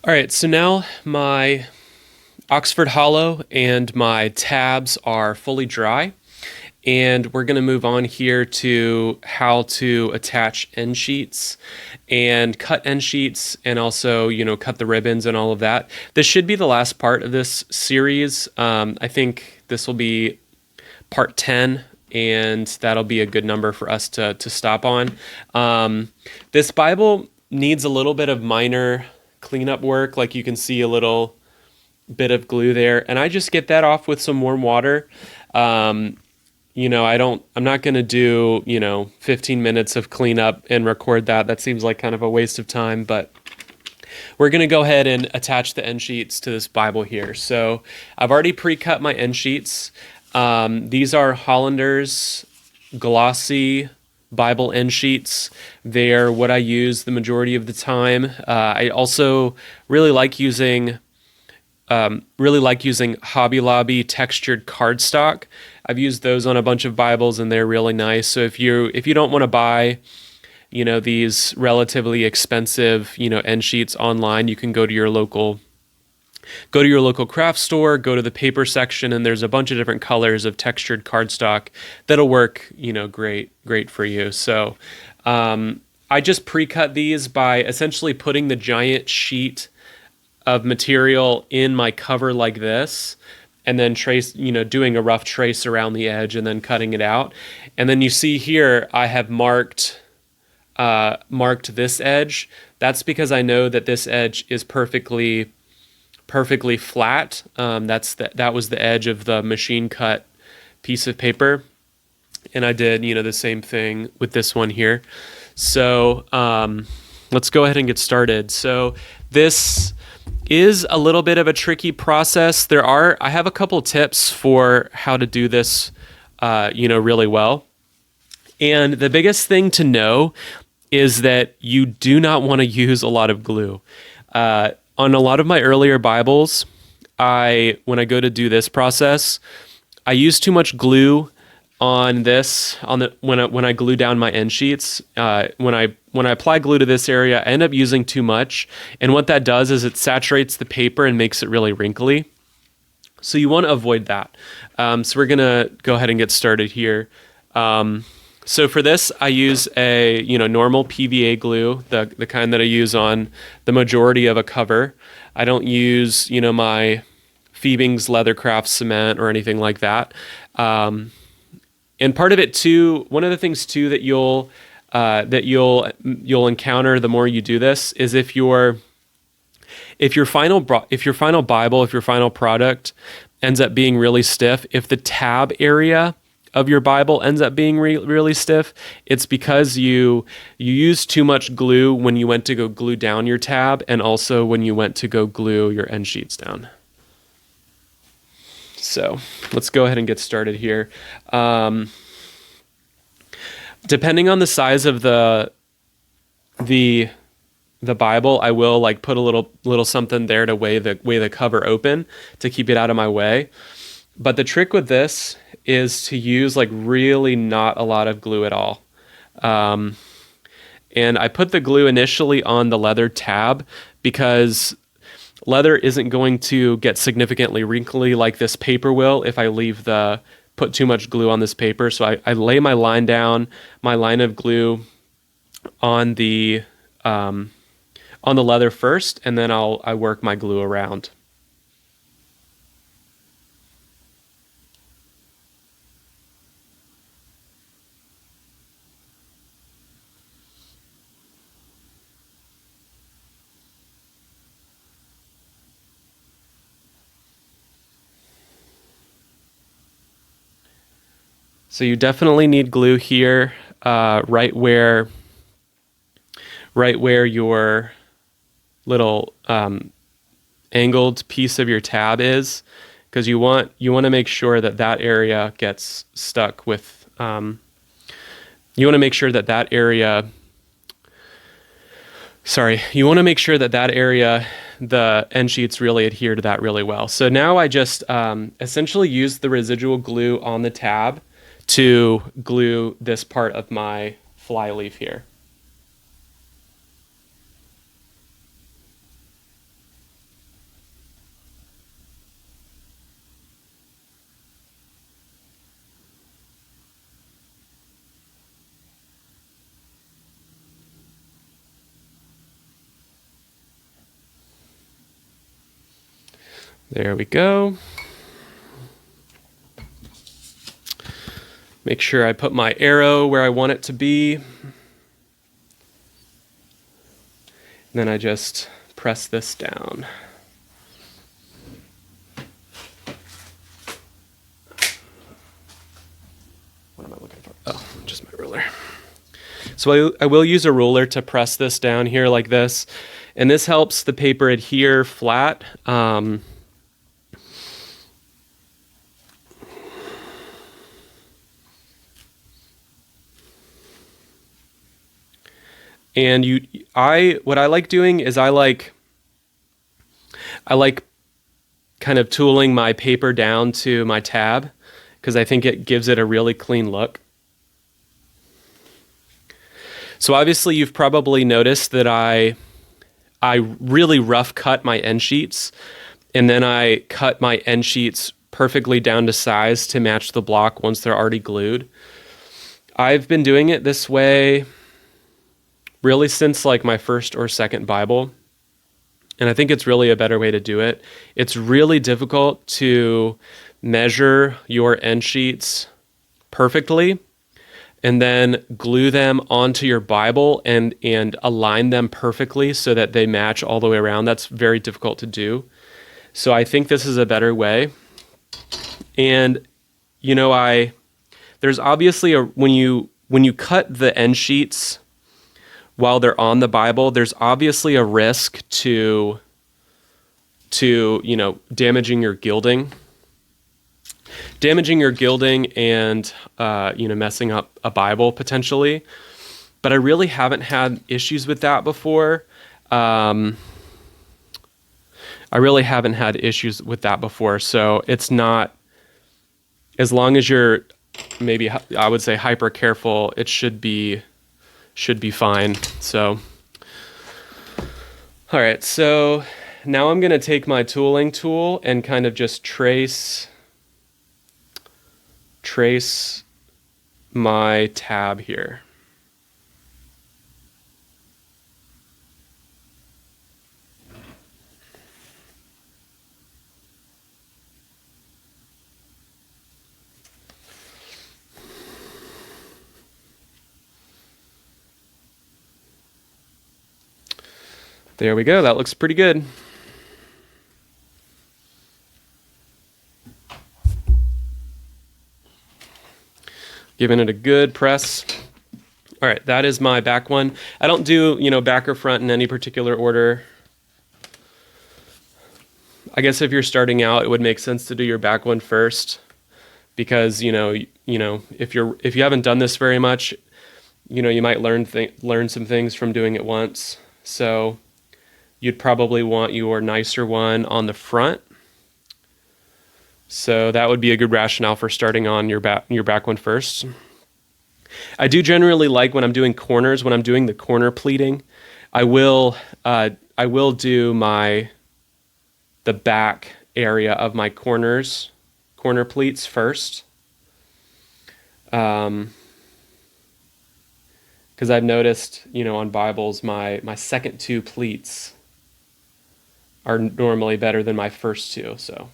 All right, so now my Oxford Hollow and my tabs are fully dry, and we're going to move on here to how to attach end sheets and cut end sheets, and also, cut the ribbons and all of that. This should be the last part of this series. I think this will be part 10, and that'll be a good number for us to stop on. This Bible needs a little bit of minor cleanup work. Like you can see a little bit of glue there, and I just get that off with some warm water. I'm not going to do, 15 minutes of cleanup and record that. That seems like kind of a waste of time, but we're going to go ahead and attach the end sheets to this Bible here. So I've already pre-cut my end sheets. These are Hollander's glossy Bible end sheets. They're what I use the majority of the time. I also really like using Hobby Lobby textured cardstock. I've used those on a bunch of Bibles, and they're really nice. So if you don't want to buy, these relatively expensive, end sheets online, you can go to your local craft store, go to the paper section, and there's a bunch of different colors of textured cardstock that'll work, great for you. So I just pre-cut these by essentially putting the giant sheet of material in my cover like this, and then doing a rough trace around the edge and then cutting it out. And then you see here, I have marked this edge. That's because I know that this edge is perfectly flat. That was the edge of the machine cut piece of paper. And I did, the same thing with this one here. So let's go ahead and get started. So this is a little bit of a tricky process. I have a couple tips for how to do this, really well. And the biggest thing to know is that you do not want to use a lot of glue. On a lot of my earlier Bibles, when I go to do this process, I use too much glue on when I glue down my end sheets. When I apply glue to this area, I end up using too much, and what that does is it saturates the paper and makes it really wrinkly. So you want to avoid that. So we're gonna go ahead and get started here. So for this, I use a normal PVA glue, the kind that I use on the majority of a cover. I don't use my Phoebing's Leathercraft cement or anything like that. And part of it too, one of the things too that you'll encounter the more you do this is if your final Bible, if your final product ends up being really stiff, if the tab area of your Bible ends up being really stiff, it's because you used too much glue when you went to go glue down your tab, and also when you went to go glue your end sheets down. So let's go ahead and get started here. Depending on the size of the Bible, I will put a little something there to weigh the cover open to keep it out of my way. But the trick with this is to use really not a lot of glue at all. And I put the glue initially on the leather tab because leather isn't going to get significantly wrinkly like this paper will if I put too much glue on this paper. So I lay my line of glue on the leather first, and then I work my glue around. So you definitely need glue here, right where your little angled piece of your tab is, because you want to make sure that area gets stuck with. You want to make sure that area. You want to make sure that area, the end sheets really adhere to that really well. So now I just essentially use the residual glue on the tab to glue this part of my fly leaf here. There we go. Make sure I put my arrow where I want it to be. And then I just press this down. What am I looking for? Oh, just my ruler. So I will use a ruler to press this down here like this. And this helps the paper adhere flat. And what I like doing is I like kind of tooling my paper down to my tab because I think it gives it a really clean look. So obviously you've probably noticed that I really rough cut my end sheets, and then I cut my end sheets perfectly down to size to match the block once they're already glued. I've been doing it this way really since like my first or second Bible. And I think it's really a better way to do it. It's really difficult to measure your end sheets perfectly and then glue them onto your Bible and align them perfectly so that they match all the way around. That's very difficult to do. So I think this is a better way. And there's obviously when you cut the end sheets while they're on the Bible, there's obviously a risk to damaging your gilding and messing up a Bible potentially. But I really haven't had issues with that before. So it's not, as long as you're maybe, I would say, hyper careful, it should be fine. So, all right, so now I'm going to take my tooling tool and kind of just trace my tab here. There we go. That looks pretty good. Giving it a good press. All right, that is my back one. I don't do, back or front in any particular order. I guess if you're starting out, it would make sense to do your back one first because, if you haven't done this very much, you might learn some things from doing it once. So you'd probably want your nicer one on the front. So that would be a good rationale for starting on your back one first. I do generally like when I'm doing corners, when I'm doing the corner pleating, I will do the back area of my corner pleats first. Because I've noticed, on Bibles, my second two pleats are normally better than my first two. So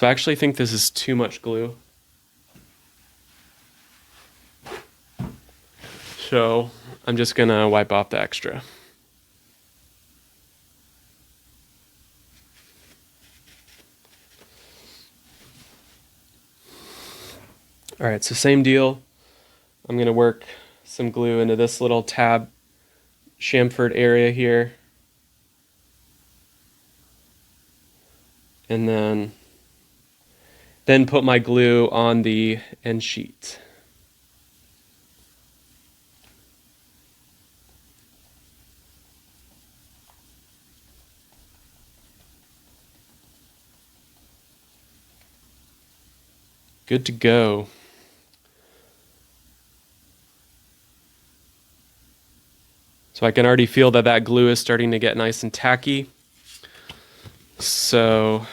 I actually think this is too much glue. So I'm just going to wipe off the extra. All right, so same deal. I'm going to work some glue into this little tab chamfered area here. And then put my glue on the end sheet. Good to go. So I can already feel that glue is starting to get nice and tacky. So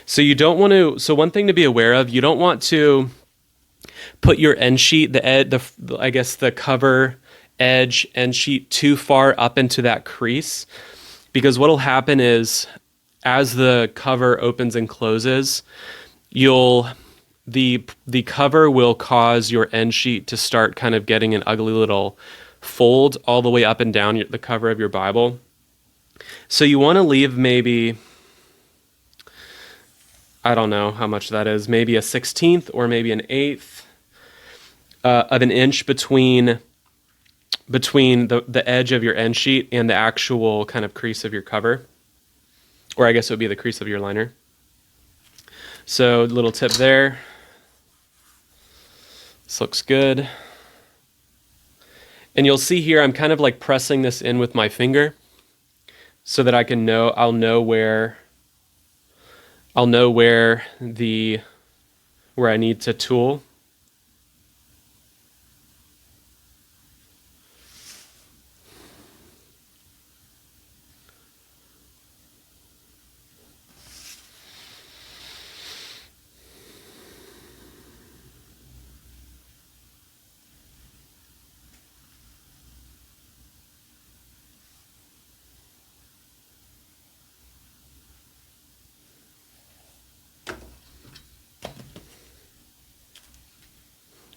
So you don't want to. So one thing to be aware of, you don't want to put your end sheet, I guess the cover edge end sheet too far up into that crease, because what'll happen is as the cover opens and closes, the cover will cause your end sheet to start kind of getting an ugly little fold all the way up and down the cover of your Bible. So you want to leave maybe, I don't know how much that is, maybe a 1/16 or maybe an 1/8 of an inch between the edge of your end sheet and the actual kind of crease of your cover. Or I guess it would be the crease of your liner. So little tip there. This looks good. And you'll see here I'm kind of like pressing this in with my finger so that I'll know where I need to tool.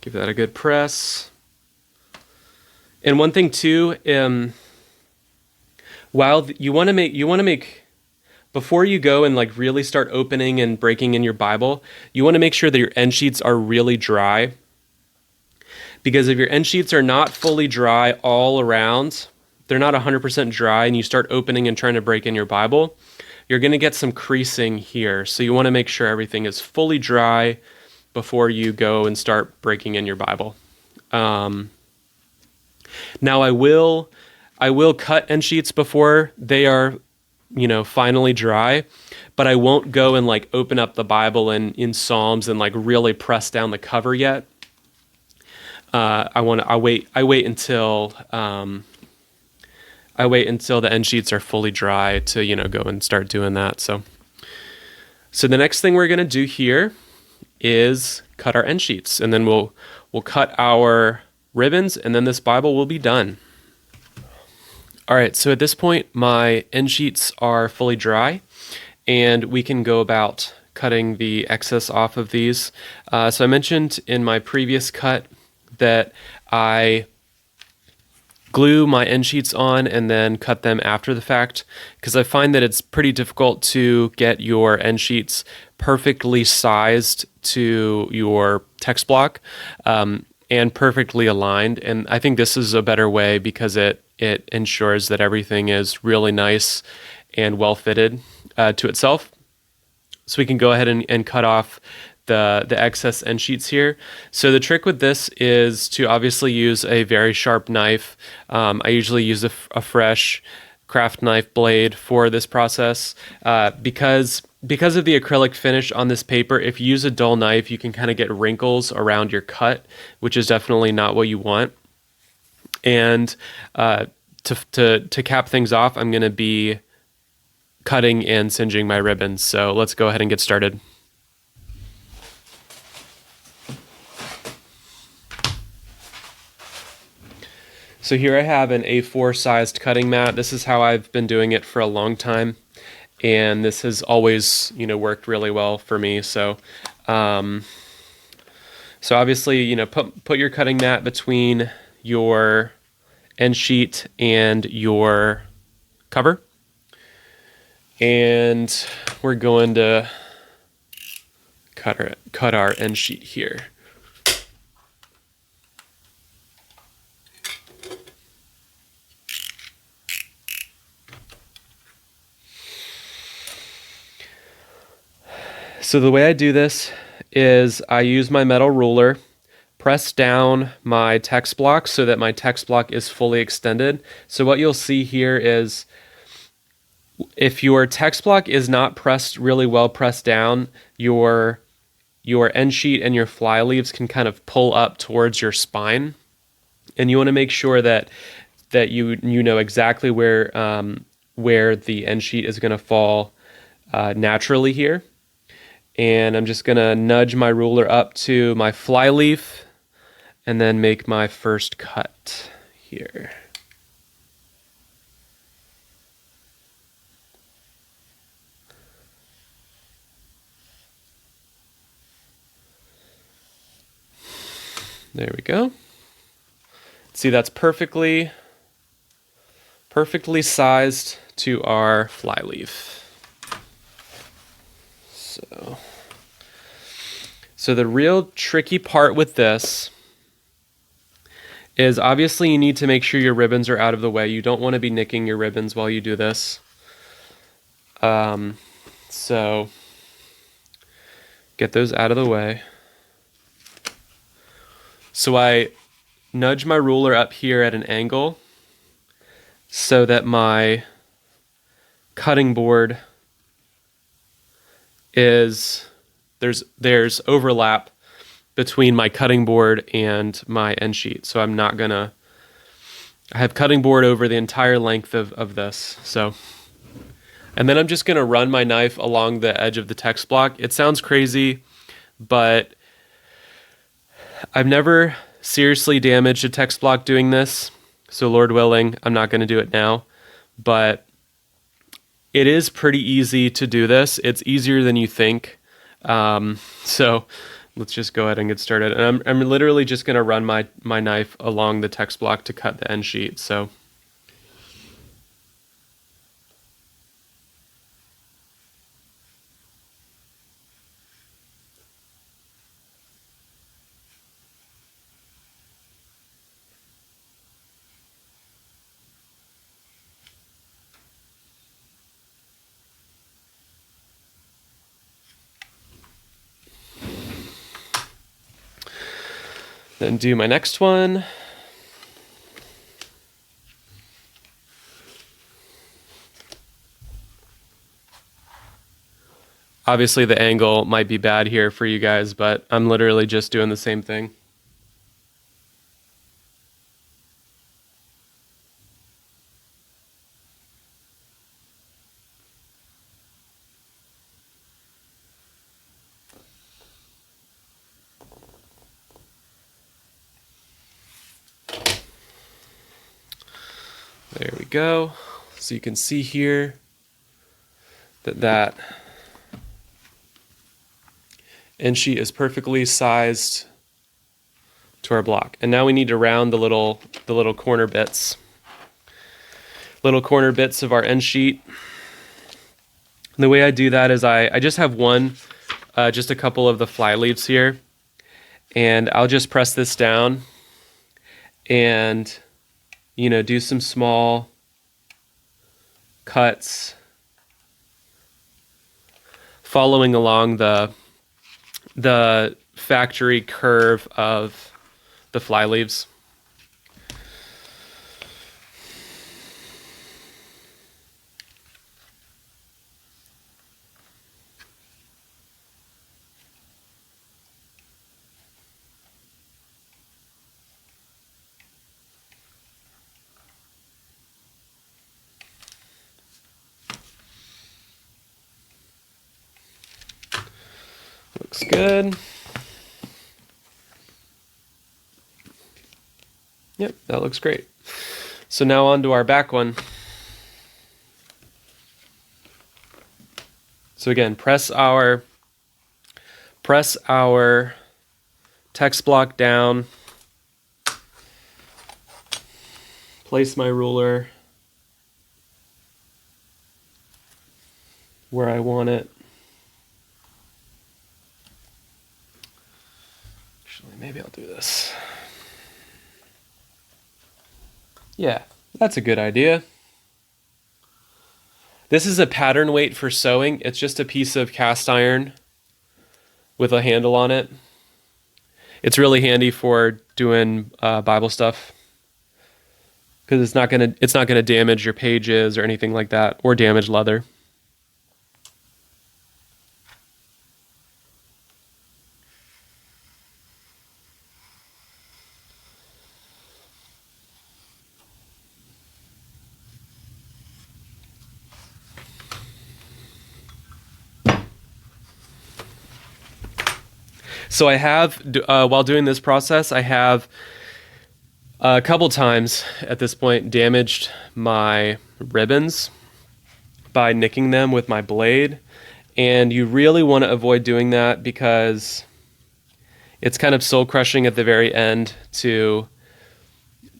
Give that a good press. And one thing too, you want to make before you go and like really start opening and breaking in your Bible, you want to make sure that your end sheets are really dry. Because if your end sheets are not fully dry all around, they're not 100% dry, and you start opening and trying to break in your Bible, you're going to get some creasing here. So you want to make sure everything is fully dry before you go and start breaking in your Bible. Now I will cut end sheets before they are, finally dry, but I won't go and like open up the Bible in Psalms and like really press down the cover yet. I wait until the end sheets are fully dry to, go and start doing that. So the next thing we're going to do here is cut our end sheets, and then we'll cut our ribbons, and then this Bible will be done. All right, so at this point my end sheets are fully dry, and we can go about cutting the excess off of these. So I mentioned in my previous cut that I glue my end sheets on and then cut them after the fact, because I find that it's pretty difficult to get your end sheets perfectly sized to your text block and perfectly aligned. And I think this is a better way because it ensures that everything is really nice and well fitted to itself. So we can go ahead and cut off the excess end sheets here. So the trick with this is to obviously use a very sharp knife. I usually use a fresh craft knife blade for this process because of the acrylic finish on this paper. If you use a dull knife, you can kind of get wrinkles around your cut, which is definitely not what you want. And to cap things off, I'm going to be cutting and singeing my ribbons. So let's go ahead and get started. So here I have an A4 sized cutting mat. This is how I've been doing it for a long time, and this has always, worked really well for me. So, obviously, put your cutting mat between your end sheet and your cover, and we're going to cut our end sheet here. So the way I do this is I use my metal ruler, press down my text block so that my text block is fully extended. So what you'll see here is if your text block is not really well pressed down, your end sheet and your fly leaves can kind of pull up towards your spine. And you want to make sure that you know exactly where the end sheet is going to fall naturally here. And I'm just going to nudge my ruler up to my flyleaf and then make my first cut here. There we go. See, that's perfectly sized to our flyleaf. So the real tricky part with this is obviously you need to make sure your ribbons are out of the way. You don't want to be nicking your ribbons while you do this. So get those out of the way. So I nudge my ruler up here at an angle so that my cutting board is, there's overlap between my cutting board and my end sheet. So I'm not gonna, I have cutting board over the entire length of this. So, and then I'm just gonna run my knife along the edge of the text block. It sounds crazy, but I've never seriously damaged a text block doing this, so Lord willing, I'm not going to do it now, but it is pretty easy to do this. It's easier than you think. So let's just go ahead and get started. And I'm literally just going to run my knife along the text block to cut the end sheet. So then do my next one. Obviously the angle might be bad here for you guys, but I'm literally just doing the same thing. There we go. So you can see here that end sheet is perfectly sized to our block. And now we need to round the little corner bits. Little corner bits of our end sheet. And the way I do that is I just have just a couple of the fly leaves here. And I'll just press this down and do some small cuts following along the factory curve of the fly leaves. Looks good. Yep, that looks great. So now on to our back one. So again, press our text block down. Place my ruler where I want it. Maybe I'll do this. Yeah, that's a good idea. This is a pattern weight for sewing. It's just a piece of cast iron with a handle on it. It's really handy for doing Bible stuff because it's not gonna damage your pages or anything like that, or damage leather. So I have, while doing this process, I have a couple times at this point damaged my ribbons by nicking them with my blade. And you really want to avoid doing that because it's kind of soul crushing at the very end to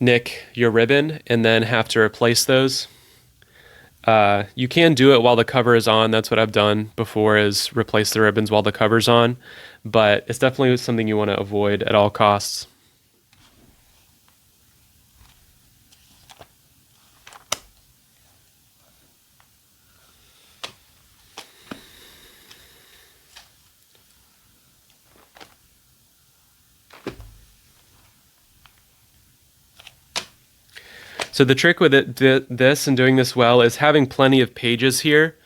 nick your ribbon and then have to replace those. You can do it while the cover is on. That's what I've done before, is replace the ribbons while the cover's on. But it's definitely something you want to avoid at all costs. So the trick with this and doing this well is having plenty of pages here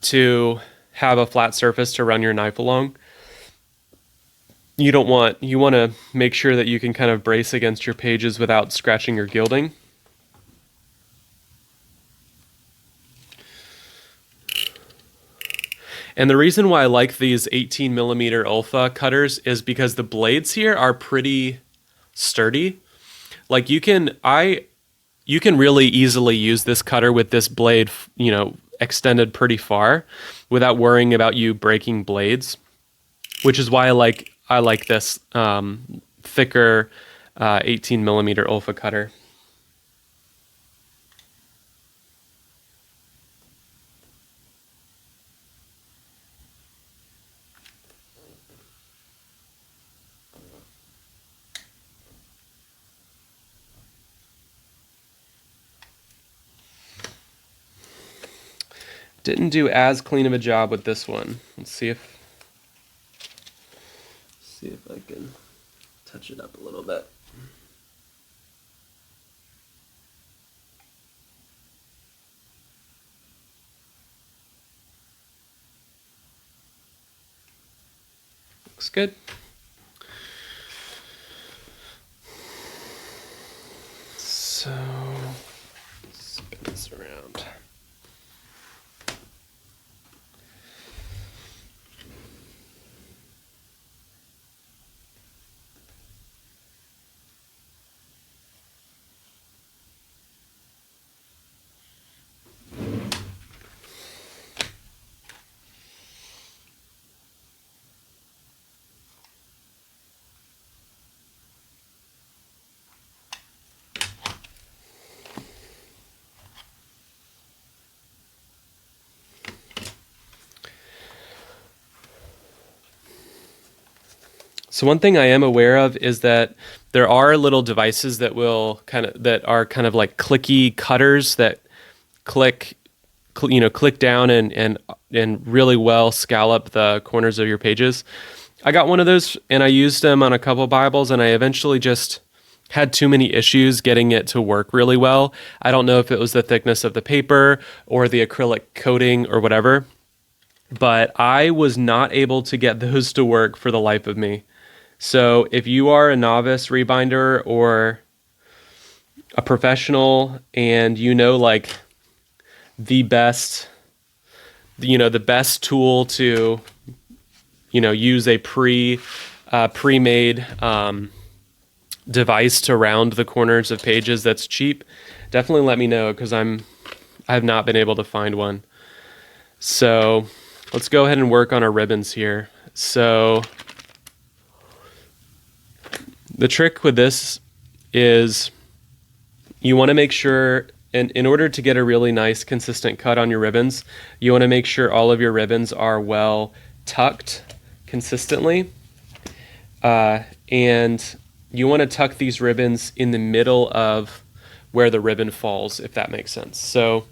to have a flat surface to run your knife along. You want to make sure that you can kind of brace against your pages without scratching or gilding. And the reason why I like these 18mm Olfa cutters is because the blades here are pretty sturdy. Like you can really easily use this cutter with this blade, extended pretty far without worrying about you breaking blades, which is why I like this thicker 18mm Olfa cutter. Didn't do as clean of a job with this one. Let's see if I can touch it up a little bit. Looks good. So spin this around. So one thing I am aware of is that there are little devices that are kind of like clicky cutters that click down and really well scallop the corners of your pages. I got one of those and I used them on a couple Bibles, and I eventually just had too many issues getting it to work really well. I don't know if it was the thickness of the paper or the acrylic coating or whatever, but I was not able to get those to work for the life of me. So if you are a novice rebinder or a professional and like the best tool to use a pre-made device to round the corners of pages that's cheap, definitely let me know, because I have not been able to find one. So let's go ahead and work on our ribbons here. So the trick with this is you want to make sure, and in order to get a really nice consistent cut on your ribbons, you want to make sure all of your ribbons are well tucked consistently. And you want to tuck these ribbons in the middle of where the ribbon falls, if that makes sense. So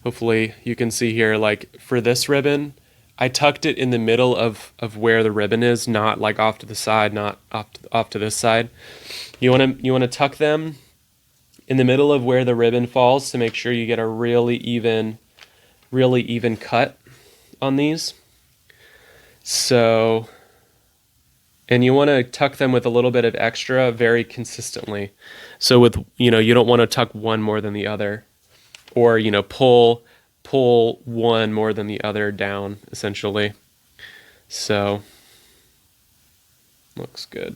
hopefully you can see here, like for this ribbon, I tucked it in the middle of where the ribbon is, not like off to the side, not off to this side. You want to tuck them in the middle of where the ribbon falls to make sure you get a really even cut on these. So, and you want to tuck them with a little bit of extra very consistently. So with, you don't want to tuck one more than the other, or, pull one more than the other down, essentially. So Looks good.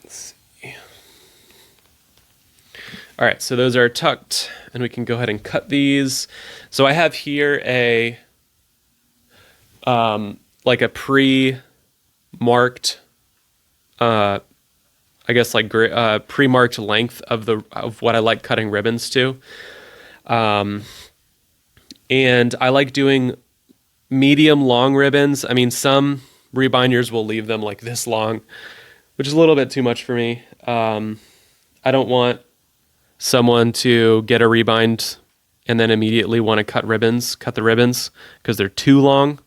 Let's see. All right, so those are tucked, and we can go ahead and cut these. So I have here a like a pre-marked, I guess like pre-marked length of what I like cutting ribbons to, and I like doing medium long ribbons. I mean, some rebinders will leave them like this long, which is a little bit too much for me. I don't want someone to get a rebind and then immediately want to cut the ribbons because they're too long.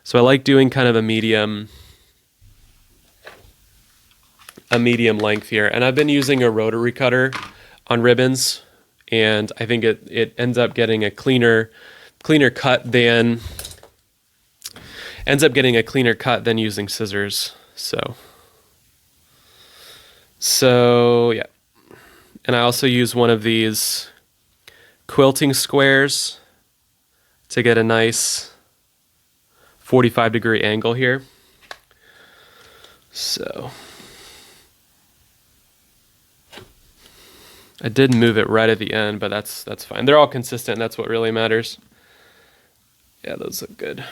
So I like doing kind of a medium length here. And I've been using a rotary cutter on ribbons, and I think it ends up getting a cleaner cut than using scissors. So yeah. And I also use one of these quilting squares to get a nice 45-degree angle here. So I did move it right at the end, but that's fine. They're all consistent. That's what really matters. Yeah, those look good.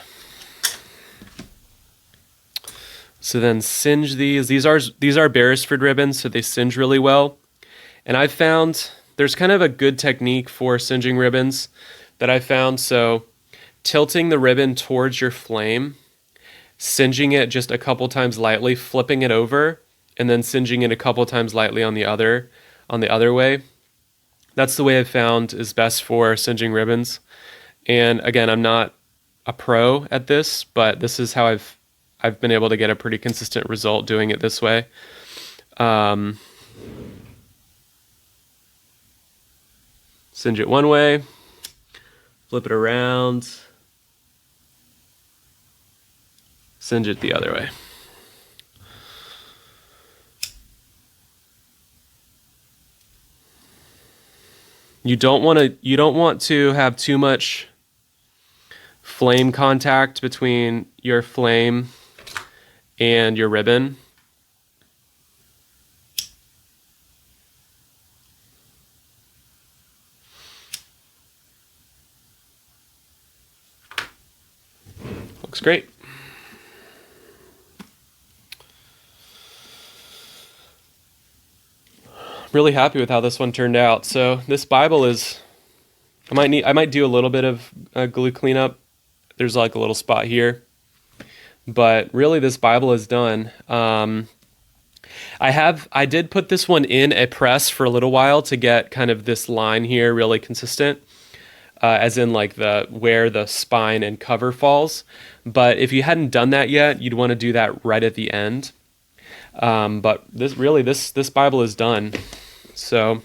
So then singe these. These are Beresford ribbons, so they singe really well. And I've found there's kind of a good technique for singeing ribbons that I found. So tilting the ribbon towards your flame, singeing it just a couple times lightly, flipping it over, and then singeing it a couple times lightly on the other way. That's the way I've found is best for singeing ribbons. And again, I'm not a pro at this, but this is how I've been able to get a pretty consistent result doing it this way. Singe it one way, flip it around, singe it the other way. You don't want to have too much flame contact between your flame and your ribbon. Looks great. Really happy with how this one turned out. So this Bible is, I might do a little bit of glue cleanup. There's like a little spot here, but really this Bible is done. I did put this one in a press for a little while to get kind of this line here really consistent, as in like where the spine and cover falls. But if you hadn't done that yet, you'd want to do that right at the end. But this Bible is done. So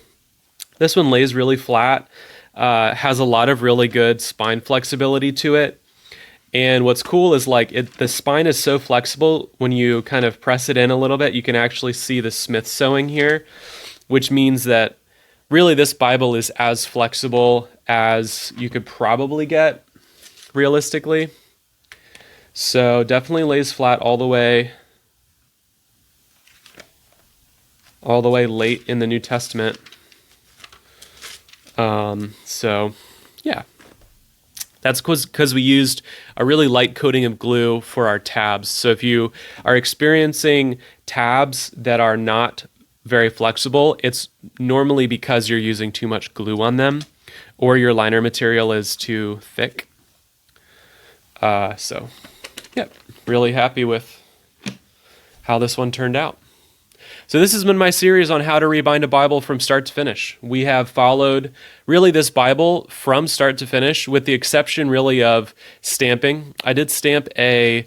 this one lays really flat, has a lot of really good spine flexibility to it. And what's cool is the spine is so flexible when you kind of press it in a little bit, you can actually see the Smith sewing here, which means that really this Bible is as flexible as you could probably get realistically. So definitely lays flat all the way late in the New Testament. So yeah. That's because we used a really light coating of glue for our tabs. So if you are experiencing tabs that are not very flexible, it's normally because you're using too much glue on them or your liner material is too thick. So yeah, really happy with how this one turned out. So this has been my series on how to rebind a Bible from start to finish. We have followed really this Bible from start to finish with the exception really of stamping. I did stamp a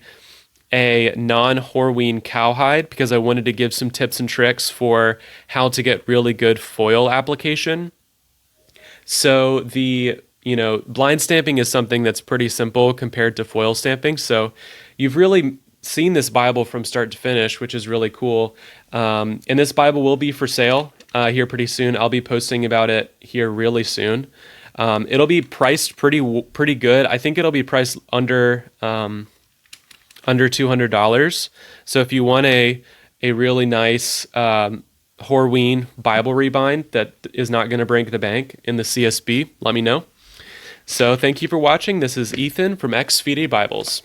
non-Horween cowhide because I wanted to give some tips and tricks for how to get really good foil application. So blind stamping is something that's pretty simple compared to foil stamping. So you've really seen this Bible from start to finish, which is really cool. And this Bible will be for sale here pretty soon. I'll be posting about it here really soon. It'll be priced pretty good. I think it'll be priced under under $200. So if you want a really nice Horween Bible Rebind that is not going to break the bank in the CSB, let me know. So thank you for watching. This is Ethan from XVD Bibles.